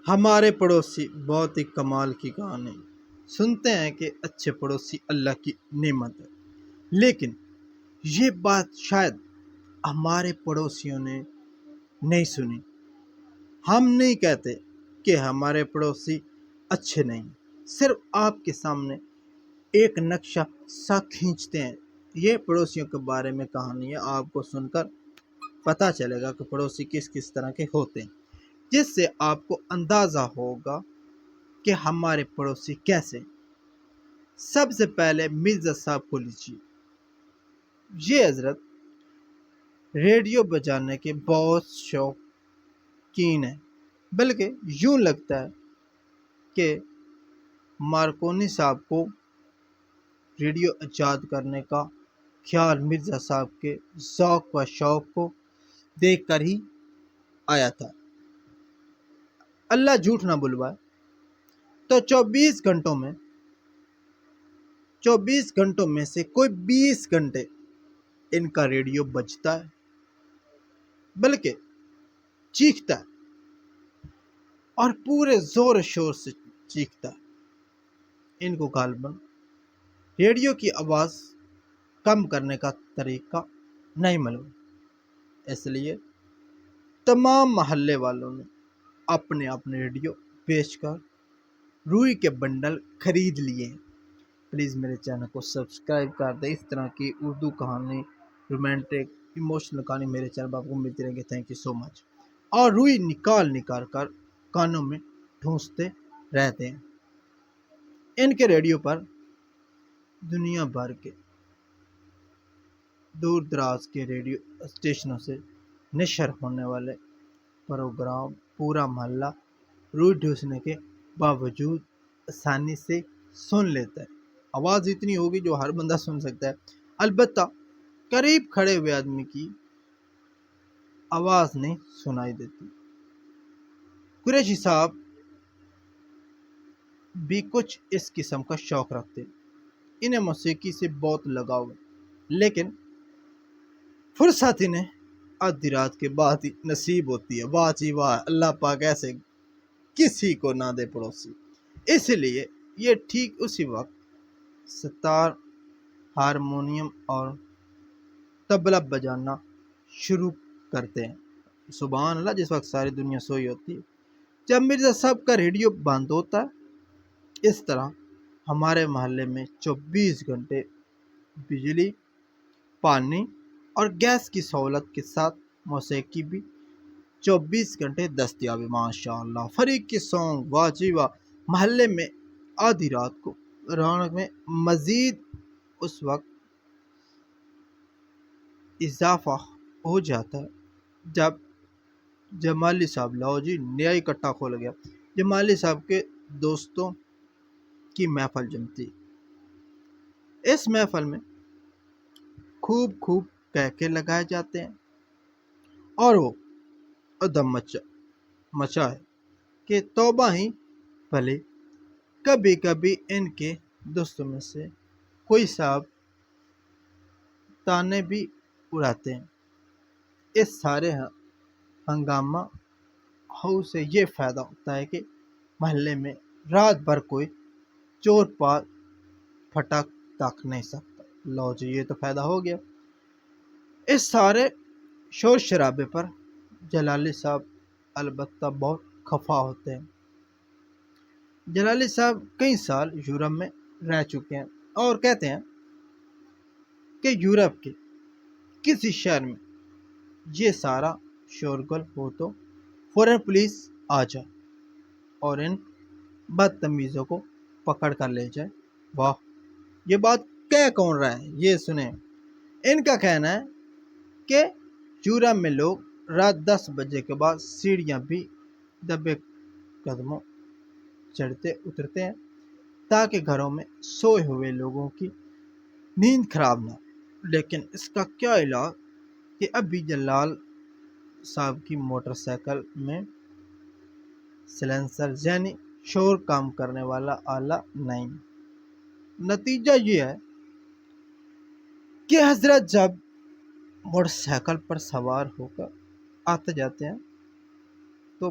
ہمارے پڑوسی بہت ہی کمال کی کہانی سنتے ہیں کہ اچھے پڑوسی اللہ کی نعمت ہے، لیکن یہ بات شاید ہمارے پڑوسیوں نے نہیں سنی۔ ہم نہیں کہتے کہ ہمارے پڑوسی اچھے نہیں، صرف آپ کے سامنے ایک نقشہ سا کھینچتے ہیں۔ یہ پڑوسیوں کے بارے میں کہانی ہے، آپ کو سن کر پتہ چلے گا کہ پڑوسی کس کس طرح کے ہوتے ہیں، جس سے آپ کو اندازہ ہوگا کہ ہمارے پڑوسی کیسے ہیں۔ سب سے پہلے مرزا صاحب کو لیجیے۔ یہ حضرت ریڈیو بجانے کے بہت شوقین ہیں، بلکہ یوں لگتا ہے کہ مارکونی صاحب کو ریڈیو ایجاد کرنے کا خیال مرزا صاحب کے ذوق و شوق کو دیکھ کر ہی آیا تھا۔ اللہ جھوٹ نہ بلوائے تو 24 گھنٹوں میں سے کوئی 20 گھنٹے ان کا ریڈیو بجتا ہے، بلکہ چیختا ہے اور پورے زور و شور سے چیختا ہے۔ ان کو غالباً ریڈیو کی آواز کم کرنے کا طریقہ نہیں معلوم، اس لیے تمام محلے والوں نے اپنے اپنے ریڈیو بیچ کر روئی کے بنڈل خرید لیے ہیں۔ پلیز میرے چینل کو سبسکرائب کر دیں۔ اس طرح کی اردو کہانی، رومانٹک، ایموشنل کہانی میرے چینل پر آپ کو ملتی رہیں گے۔ تھینک یو سو مچ۔ اور روئی نکال کر کانوں میں ٹھونستے رہتے ہیں۔ ان کے ریڈیو پر دنیا بھر کے دور دراز کے ریڈیو اسٹیشنوں سے نشر ہونے والے پروگرام پورا محلہ روئی ٹھونسنے کے باوجود آسانی سے سن لیتا ہے۔ آواز اتنی ہوگی جو ہر بندہ سن سکتا ہے، البتہ قریب کھڑے ہوئے آدمی کی آواز نہیں سنائی دیتی۔ قریشی صاحب بھی کچھ اس قسم کا شوق رکھتے، انہیں موسیقی سے بہت لگاؤ ہے، لیکن فرصت انہیں آدھی رات کے بعد ہی نصیب ہوتی ہے۔ واہ جی واہ، اللہ پاک ایسے کسی کو نہ دے پڑوسی۔ اس لیے یہ ٹھیک اسی وقت ستار، ہارمونیم اور طبلہ بجانا شروع کرتے ہیں، سبحان اللہ، جس وقت ساری دنیا سوئی ہوتی ہے۔ جب مرزا صاحب کا ریڈیو بند ہوتا ہے، اس طرح ہمارے محلے میں 24 گھنٹے بجلی، پانی اور گیس کی سہولت کے ساتھ موسیقی بھی 24 گھنٹے دستیاب ہے۔ ماشاء اللہ، فریق کے سانگ، واہ جی واہ۔ محلے میں آدھی رات کو رونق میں مزید اس وقت اضافہ ہو جاتا ہے جب جمالی صاحب، لاؤ جی نیا اکٹھا کھول گیا، جمالی صاحب کے دوستوں کی محفل جمتی۔ اس محفل میں خوب کہکے لگائے جاتے ہیں اور وہ ادھم مچا ہے کہ توبہ ہی بھلے۔ کبھی کبھی ان کے دوستوں میں سے کوئی صاحب تانے بھی اڑاتے ہیں۔ اس سارے ہنگامہ ہو سے یہ فائدہ ہوتا ہے کہ محلے میں رات بھر کوئی چور پھٹک تک نہیں سکتا۔ لو جی، یہ تو فائدہ ہو گیا۔ اس سارے شور شرابے پر جلالی صاحب البتہ بہت خفا ہوتے ہیں۔ جلالی صاحب کئی سال یورپ میں رہ چکے ہیں اور کہتے ہیں کہ یورپ کے کسی شہر میں یہ سارا شورگل ہو تو فوراً پولیس آ جائے اور ان بدتمیزوں کو پکڑ کر لے جائے۔ واہ، یہ بات کہہ کون رہا ہے، یہ سنیں۔ ان کا کہنا ہے کہ یورپ میں لوگ رات 10 بجے کے بعد سیڑھیاں بھی دبے قدموں چڑھتے اترتے ہیں تاکہ گھروں میں سوئے ہوئے لوگوں کی نیند خراب نہ ہو۔ لیکن اس کا کیا علاج کہ ابھی جلال صاحب کی موٹر سائیکل میں سلنسر یعنی شور کم کرنے والا آلہ نہیں۔ نتیجہ یہ ہے کہ حضرت جب موٹر سائیکل پر سوار ہو کر آتے جاتے ہیں تو